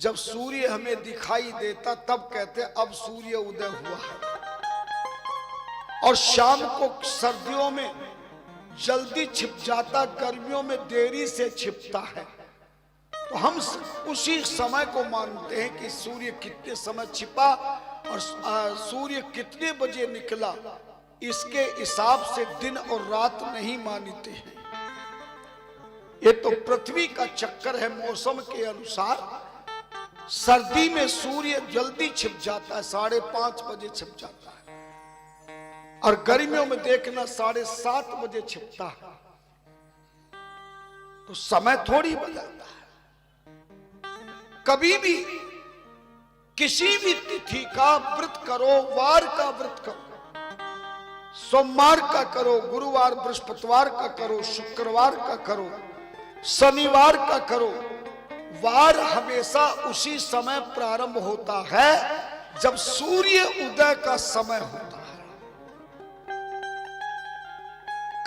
जब सूर्य हमें दिखाई देता तब कहते अब सूर्य उदय हुआ है। और शाम को सर्दियों में जल्दी छिप जाता, गर्मियों में देरी से छिपता है। तो हम उसी समय को मानते हैं कि सूर्य कितने समय छिपा और सूर्य कितने बजे निकला, इसके हिसाब से दिन और रात नहीं मानते हैं। ये तो पृथ्वी का चक्कर है मौसम के अनुसार। सर्दी में सूर्य जल्दी छिप जाता है, 5:30 बजे छिप जाता है, और गर्मियों में देखना 7:30 बजे छिपता है। तो समय थोड़ी बदलता है। कभी भी किसी भी तिथि का व्रत करो, वार का व्रत करो, सोमवार का करो, गुरुवार बृहस्पतिवार का करो, शुक्रवार का करो, शनिवार का करो, वार हमेशा उसी समय प्रारंभ होता है जब सूर्य उदय का समय होता है।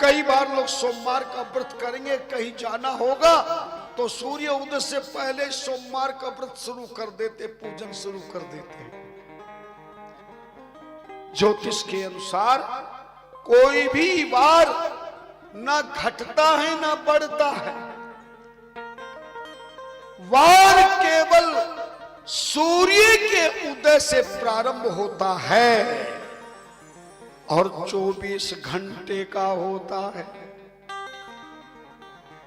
कई बार लोग सोमवार का व्रत करेंगे, कहीं जाना होगा तो सूर्य उदय से पहले सोमवार का व्रत शुरू कर देते, पूजन शुरू कर देते। ज्योतिष के अनुसार कोई भी वार ना घटता है ना बढ़ता है। वार केवल सूर्य के उदय से प्रारंभ होता है और 24 घंटे का होता है।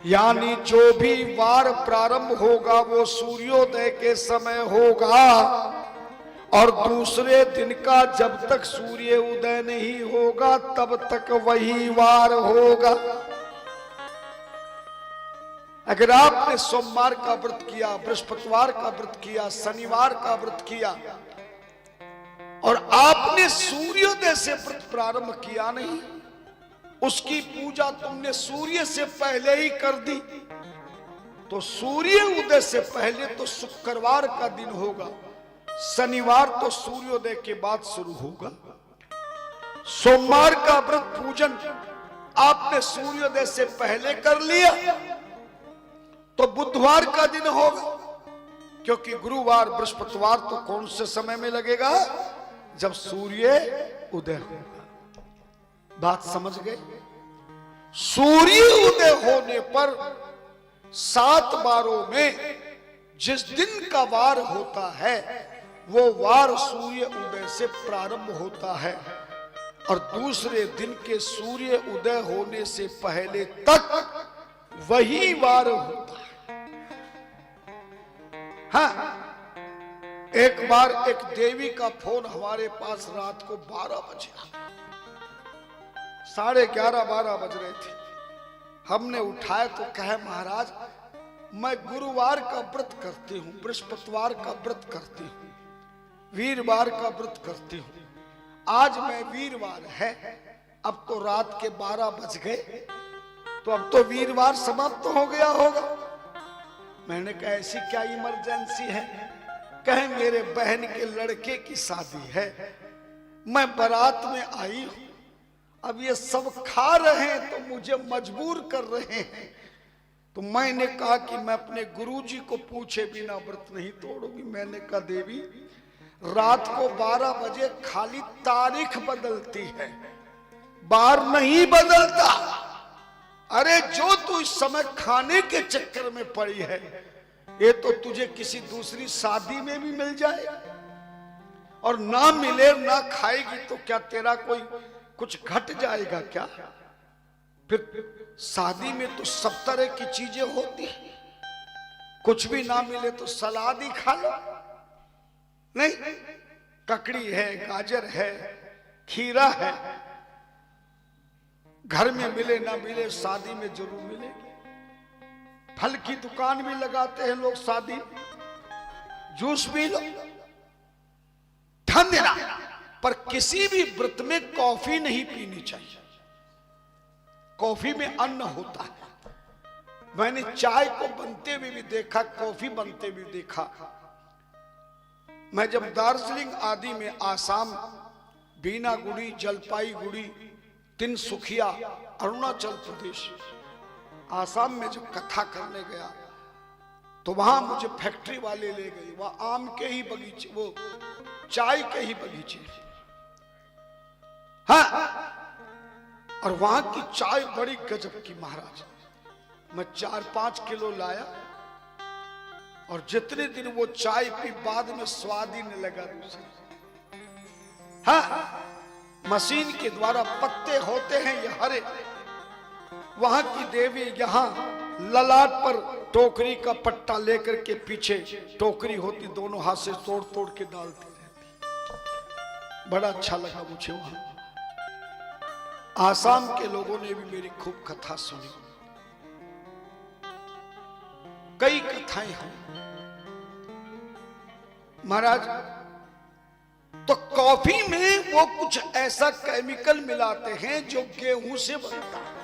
यानी जो भी वार प्रारंभ होगा वो सूर्योदय के समय होगा, और दूसरे दिन का जब तक सूर्य उदय नहीं होगा तब तक वही वार होगा। अगर आपने सोमवार का व्रत किया, बृहस्पतिवार का व्रत किया, शनिवार का व्रत किया और आपने सूर्योदय से व्रत प्रारंभ किया नहीं, उसकी पूजा तुमने सूर्य से पहले ही कर दी, तो सूर्य उदय से पहले तो शुक्रवार का दिन होगा, शनिवार तो सूर्योदय के बाद शुरू होगा। सोमवार का व्रत पूजन आपने सूर्योदय से पहले कर लिया तो बुधवार का दिन होगा, क्योंकि गुरुवार बृहस्पतिवार तो कौन से समय में लगेगा, जब सूर्य उदय होगा। बात समझ गए? सूर्य उदय होने पर 7 वारों में जिस दिन का वार होता है वो वार सूर्य उदय से प्रारंभ होता है, और दूसरे दिन के सूर्य उदय होने से पहले तक वही वार होता है। हाँ, एक बार एक देवी का फोन हमारे पास रात को 12 बजे, 11:30-12 बज रहे थे। हमने उठाया तो कहे महाराज मैं गुरुवार का व्रत करती हूँ, बृहस्पतिवार का व्रत करती हूँ, वीरवार का व्रत करती हूँ, आज मैं वीरवार है, अब तो रात के 12 बज गए, तो अब तो वीरवार समाप्त तो हो गया होगा। मैंने कहा ऐसी क्या इमरजेंसी है? कहे मेरे बहन के लड़के की शादी है, मैं बारात में आई हूं, अब ये सब खा रहे हैं तो मुझे मजबूर कर रहे हैं। तो मैंने कहा कि मैं अपने गुरुजी को पूछे बिना व्रत नहीं तोड़ूंगी। मैंने कहा देवी रात को 12 बजे खाली तारीख बदलती है, बार नहीं बदलता। अरे जो तू इस समय खाने के चक्कर में पड़ी है, ये तो तुझे किसी दूसरी शादी में भी मिल जाए, और ना मिले ना खाएगी तो क्या तेरा कोई कुछ घट जाएगा क्या? फिर शादी में तो सब तरह की चीजें होती हैं, कुछ भी ना मिले तो सलाद ही खा लो। नहीं, ककड़ी है, गाजर है, खीरा है, घर में मिले ना मिले शादी में जरूर मिलेगी। फल की दुकान भी लगाते हैं लोग शादी में, जूस पी लो, ध्यान देना। पर किसी भी व्रत में कॉफी नहीं पीनी चाहिए। कॉफी में अन्न होता है। मैंने चाय को बनते हुए भी देखा, कॉफी बनते हुए देखा। मैं जब दार्जिलिंग आदि में, आसाम, बीनागुड़ी, जलपाईगुड़ी, तिनसुखिया, अरुणाचल प्रदेश, आसाम में जब कथा करने गया तो वहां मुझे फैक्ट्री वाले ले गए, वहां आम के ही बगीचे, वो चाय के ही बगीचे, हाँ, और वहां की चाय बड़ी गजब की महाराज। मैं 4-5 किलो लाया और जितने दिन वो चाय पी बाद में स्वाद ही नहीं लगा दूसरे। हाँ, मशीन के द्वारा पत्ते होते हैं ये हरे, वहां की देवी यहां ललाट पर टोकरी का पट्टा लेकर के पीछे टोकरी होती, दोनों हाथ से तोड़ तोड़ के डालती रहती। बड़ा अच्छा लगा मुझे वहां। आसाम के लोगों ने भी मेरी खूब कथा सुनी, कई कथाएं हैं महाराज। तो कॉफी में वो कुछ ऐसा केमिकल मिलाते हैं जो गेहूं से बनता है,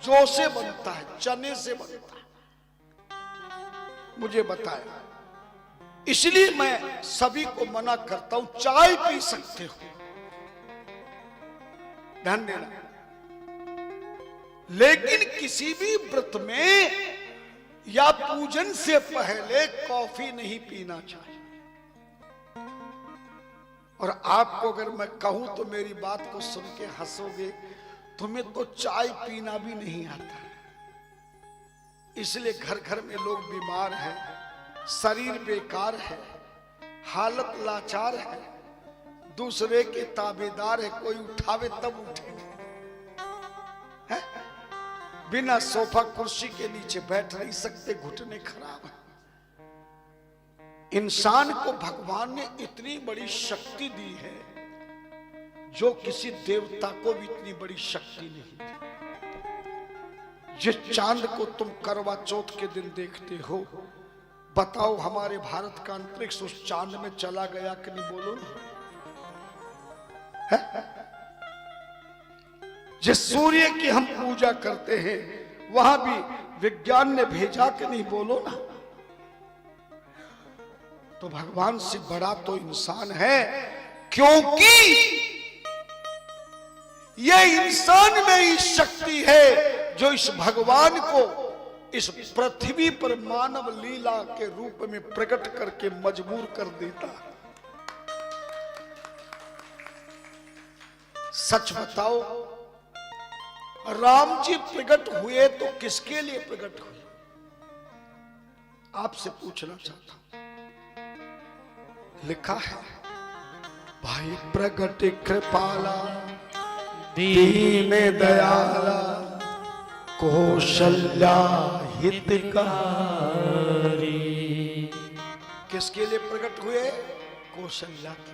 जौ से बनता है, चने से बनता है, मुझे बताया। इसलिए मैं सभी को मना करता हूं, चाय पी सकते हो, ध्यान देना, लेकिन किसी भी व्रत में या पूजन से पहले कॉफी नहीं पीना चाहिए। और आपको अगर मैं कहूं तो मेरी बात को सुन के हंसोगे, तुम्हें तो चाय पीना भी नहीं आता, इसलिए घर घर में लोग बीमार हैं, शरीर बेकार है, हालत लाचार है, दूसरे के ताबेदार है, कोई उठावे तब उठेंगे, बिना सोफा कुर्सी के नीचे बैठ नहीं सकते, घुटने खराब है। इंसान को भगवान ने इतनी बड़ी शक्ति दी है जो किसी देवता को भी इतनी बड़ी शक्ति नहीं दी। जिस चांद को तुम करवा चौथ के दिन देखते हो, बताओ हमारे भारत का अंतरिक्ष उस चांद में चला गया कि नहीं, बोलो ना। जिस सूर्य की हम पूजा करते हैं वहां भी विज्ञान ने भेजा कि नहीं, बोलो ना। तो भगवान से बड़ा तो इंसान है, क्योंकि ये इंसान में ही शक्ति है जो इस भगवान को इस पृथ्वी पर मानव लीला के रूप में प्रकट करके मजबूर कर देता। सच बताओ, राम जी प्रकट हुए तो किसके लिए प्रकट हुए? आपसे पूछना चाहता हूं। लिखा है, भाई प्रगट कृपाला दीन दयाला कौशल्या हितकारी। किसके लिए प्रकट हुए? कौशल्या के।